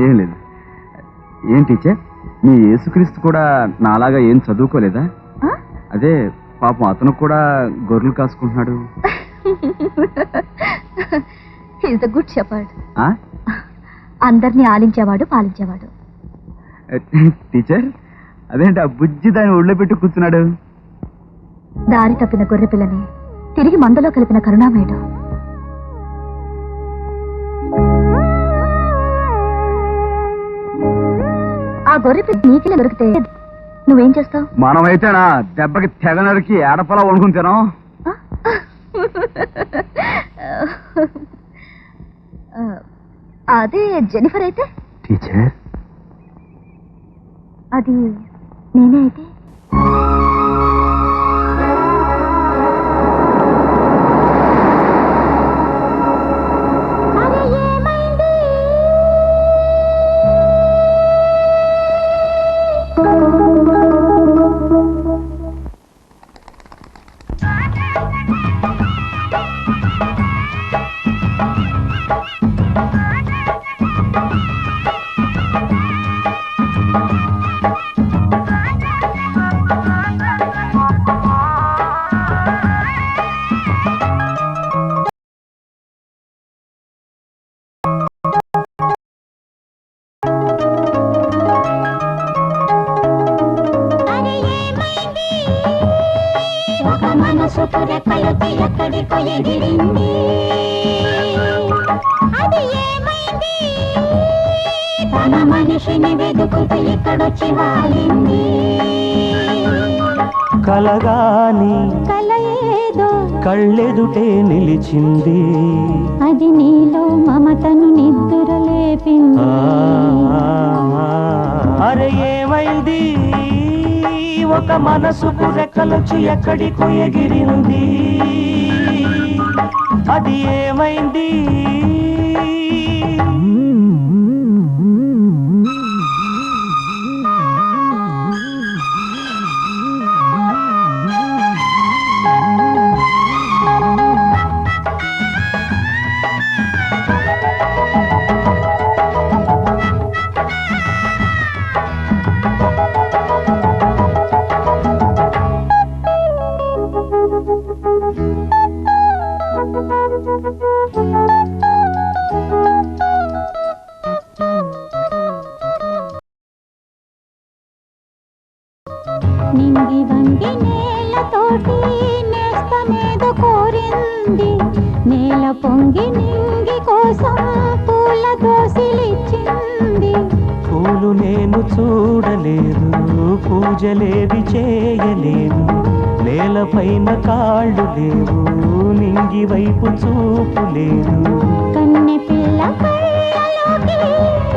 ఏం లేదు. ఏం టీచర్, మీ యేసుక్రీస్తు కూడా నాలాగా ఏం చదువుకోలేదా? అదే పాపం అతను కూడా గొర్రెలు కాసుకుంటున్నాడు. Is the good shepherd. అందరినీ ఆలించేవాడు, పాలించేవాడు. టీచర్, అదేంటి ఆ బుజ్జి దాన్ని ఒళ్ళో పెట్టి కూర్చున్నాడు? దారి తప్పిన గొర్రె పిల్లని తిరిగి మందలో కలిపిన కరుణామయుడు. ఆ గొర్రె పిల్ల నీకెలా దొరికితే నువ్వేం చేస్తావు? మనమైతేనా దెబ్బకి తెగ నరికి ఏడపలా వండుకుని తినాం. అదే జెనిఫర్ అయితే? టీచర్, అది నేనే అయితే? తన మనిషిని వెతుకుతూ ఇక్కడొచ్చి వాలింది. కలగాని కల ఏదో కళ్ళెదుటే నిలిచింది. అది నీలో మమతను నిద్దురలేపింది. అరే ఏమైంది? ఒక మనసుకు రెక్కలొచ్చి ఎక్కడికో ఎగిరింది. అది ఏమైంది? నింగి వంగి నేలతోటి నేస్తమేదో కోరింది. నేల పొంగి నింగి కోసం పూల దోసిలిచ్చింది. పూలు నేను చూడలేదు, పూజలేవి చేయలేదు. నేలపైన కాళ్ళు లేవు, నింగి వైపు చూపు లేదు. కన్నె పిల్ల కళ్ళలోకి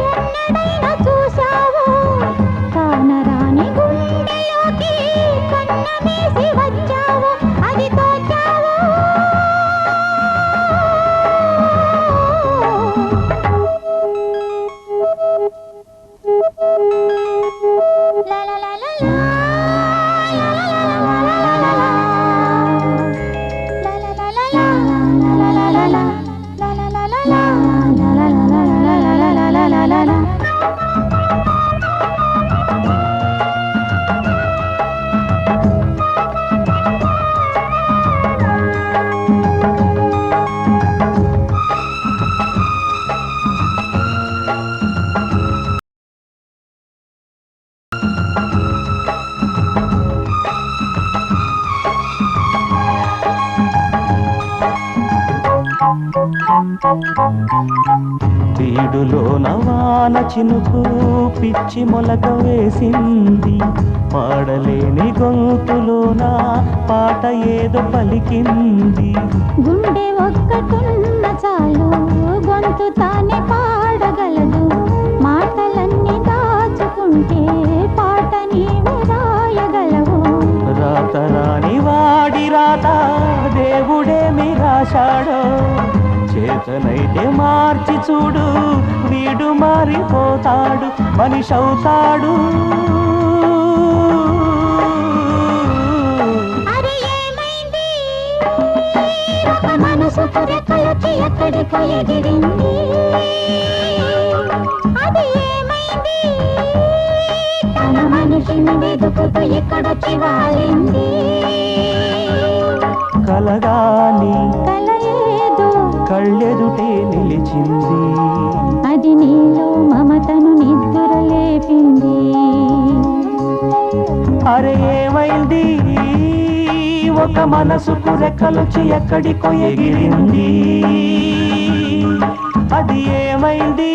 ఎన్నడైనా చూశావు? కానరాని గుండెలోకి కన్న వేసి వచ్చావు. అది తోచావు. తీడులో నవాన చినుకు పిచ్చి మొలక వేసింది. పాడలేని గొంతులోన పాట ఏదో పలికింది. గుండె ఒక్కటున్న చాలు గొంతు తానే పాడగలదు. మాటలన్నీ దాచుకుంటే పాట నీవే రాయగలవు. రాత రాని వాడి రాత దేవుడేమి రాశాడో. చేతనైతే మార్చి చూడు, వీడు మారిపోతాడు, మనిషి అవుతాడు. మనసు రెక్కలొచ్చి ఎక్కడికో ఎగిరింది. అది మనిషిని వెతుకుతూ ఎక్కడొచ్చి వాలింది కలగాని కల ఏదో కళ్ళెదుటే నిలిచింది అది నీలో మమతను నిద్ర లేపింది అరే ఏమైంది ఒక మనసుకు రెక్కలొచ్చి ఎక్కడికో ఎగిరింది అది ఏమైంది